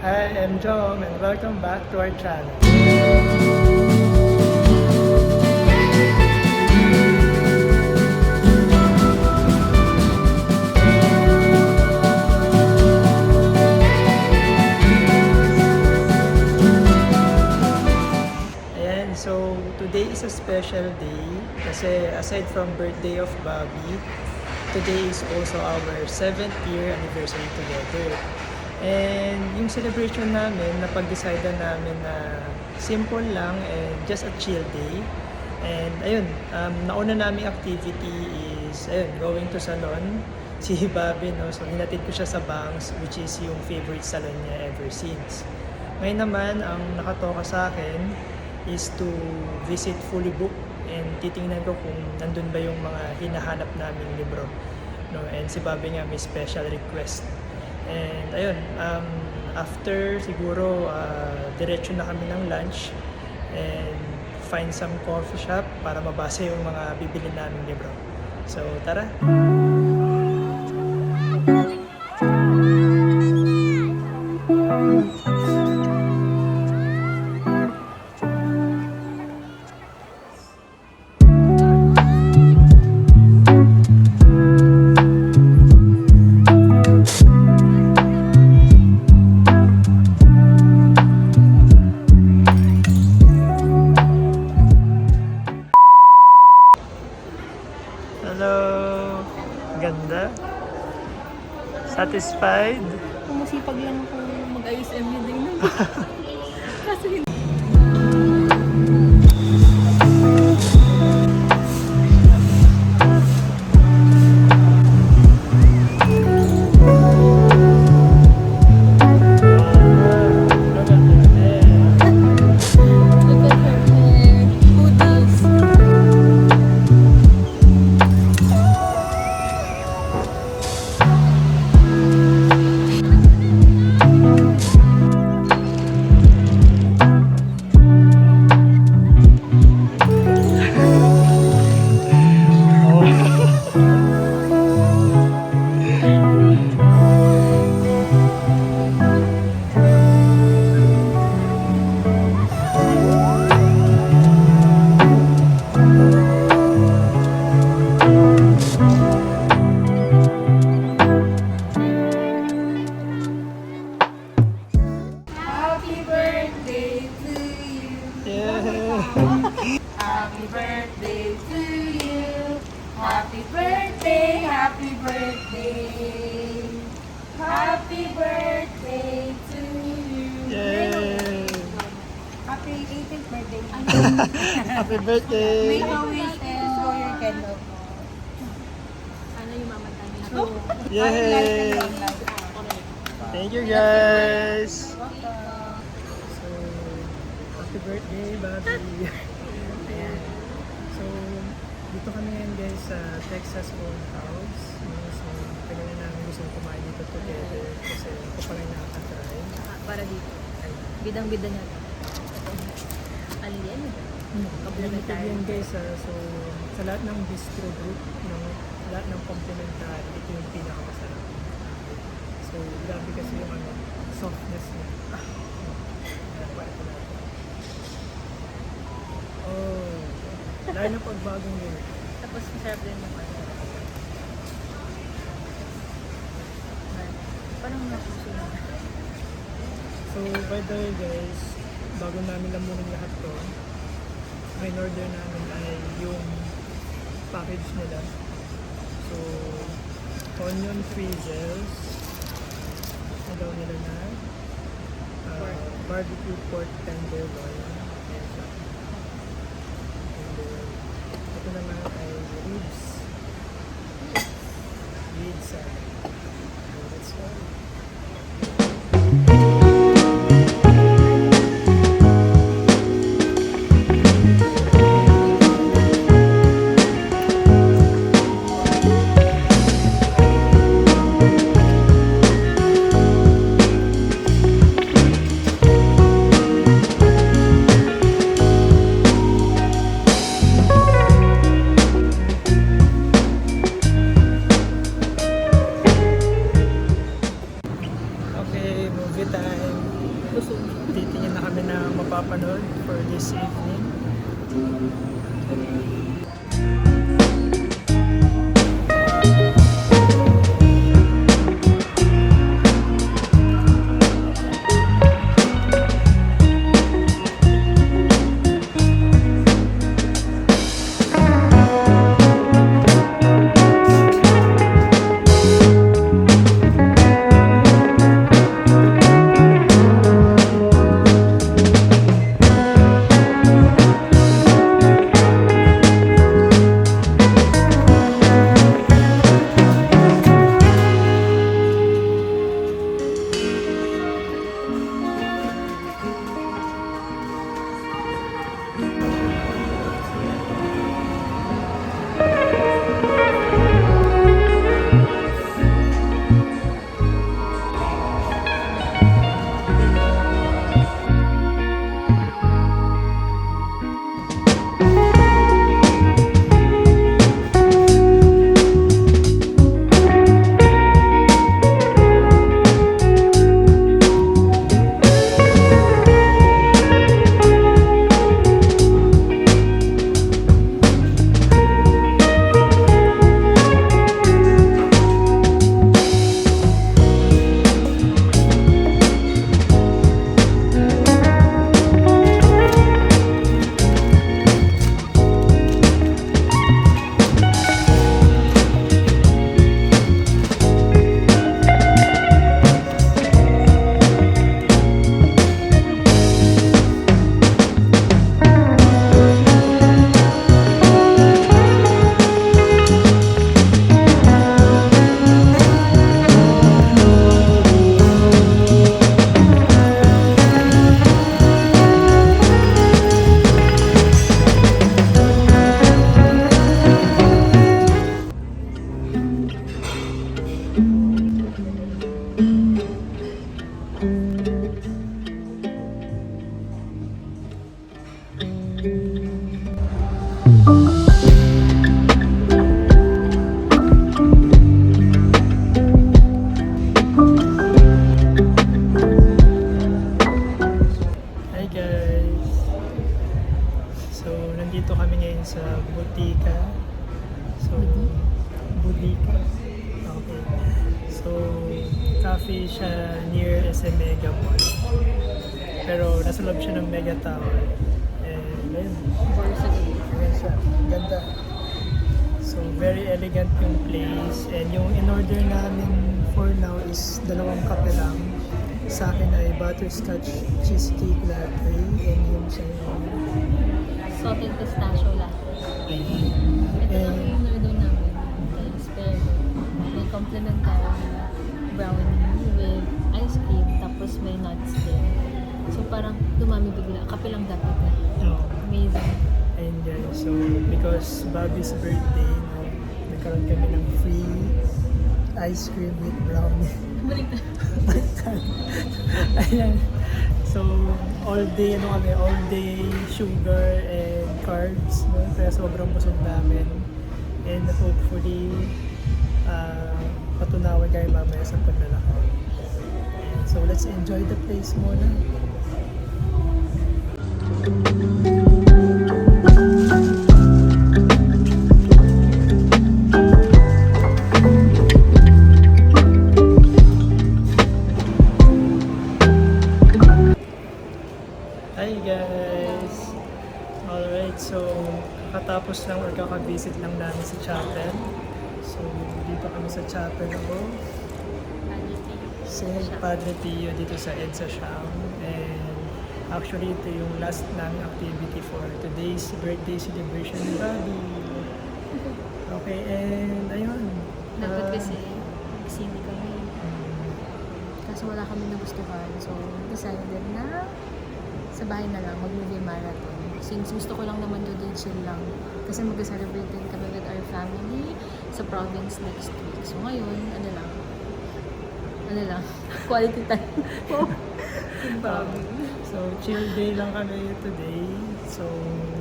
Hi, I'm Jom and welcome back to our channel. Ayan, so today is a special day kasi aside from birthday of Bobby, today is also our 7th year anniversary together. And yung celebration namin, napag-decidean namin na simple lang and just a chill day. And ayun, nauna naming activity is ayun, going to salon. Si Bobby, no? So hinatid ko siya sa Bangs, which is yung favorite salon niya ever since. Ngayon naman, ang nakatoka sa akin is to visit Fully Book and titingnan ko kung nandun ba yung mga hinahanap naming libro. No? And si Bobby nga may special request. And ayun, after siguro diretso na kami ng lunch and find some coffee shop para mabasa yung mga bibili naming libro. So tara! Hello! Ganda. Satisfied? Masipag lang ako mag-ayos everyday na. Kasi hindi. Happy birthday to you. Happy birthday, happy birthday. Happy birthday to you. Yay! Happy 18th birthday. Happy birthday! Make a wish and blow your candle. Sana yung mamatay niya. So, Yay! Thank you guys! So, happy birthday, Bobby! Ayan. So, dito kami ngayon guys sa Texas Old House. So, tagal na namin gusto kumain dito together kasi ako pa rin nakaka-try. Para dito. Bidang-bida niya. Alien. Limited yan guys. So, sa lahat ng bistro group, sa lahat ng complimentary, ito yung pinakamasarap. So, grabe kasi yung softness niya. Oh, lalo na pag bagong yun. Tapos masarap din yung ano. Parang nakusunod. So, by the way guys, bago namin lamunin lahat to, ang in-order namin ay yung package nila. So, onion frizzles, ano daw nila na, barbecue pork tenderloin. Ayan siya. And then, ito naman ay ribs. Ribs salad. So, let's go. Busog. titingin na kami na mapapanood for this evening. Hi guys! So, nandito kami ngayon sa Butika. So, Butika. Okay. So, cafe siya near SM Mega Mall. Pero nasa loob siya ng Mega Tower. And ayun, ayan siya. Ganda. So, very elegant yung place. And yung in-order namin for now is dalawang kape lang. Sa akin ay butterscotch cheesecake latte and yung sa Salted pistachio latte. Ito lang and yung order namin. Guys, pero may complimentary brownie with ice cream tapos may nuts din. So parang dumami bigla. Kape lang dapat na. Amazing. and guys, so because Bobby's birthday, no, nagkaroon kami ng free ice cream with brownie. Ayan. So, all day, all day sugar and carbs, no? Kaya sobrang busog namin. And hopefully, patunawan kayo mamaya sa paglalakad. So, let's enjoy the place muna. Hi guys! Alright, so kakatapos lang or kakabisit lang namin sa chapel. So dito kami sa chapel ako. St. Padre Pio dito sa EDSA Siam. And actually ito yung last namin activity for today's birthday celebration ni Bobby. Okay, and ayun. Dapat kasi sini kami. Kaso wala kami nagustuhan. So, decided na sa bahay na lang, mag-movie marathon. Since gusto ko lang naman today, chill lang. Kasi mag-celebrate din kami with our family sa province next week. So ngayon, ano lang, quality time. So chill day lang kami today. So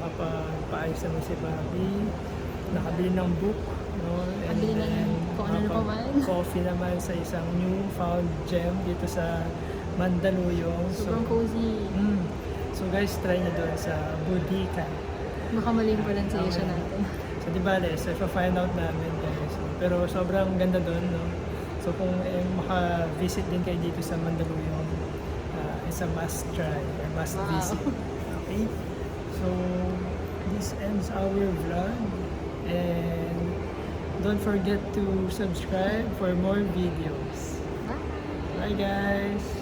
nakapagpaayos naman si Bobby. Nakabili ng book. No? And Nakabili na then, ng kung ano na pa man. coffee naman sa isang new found gem dito sa Mandaluyong. Sobrang cozy. So guys, try nyo doon sa Budikan. Baka mali yung pronunciation natin. So di bale, so find out namin guys. Pero sobrang ganda doon, no? So kung maka-visit din kayo dito sa Mandaluyong, it's a must try or must Wow. visit. Okay? So this ends our vlog, and don't forget to subscribe for more videos. Bye! Bye guys!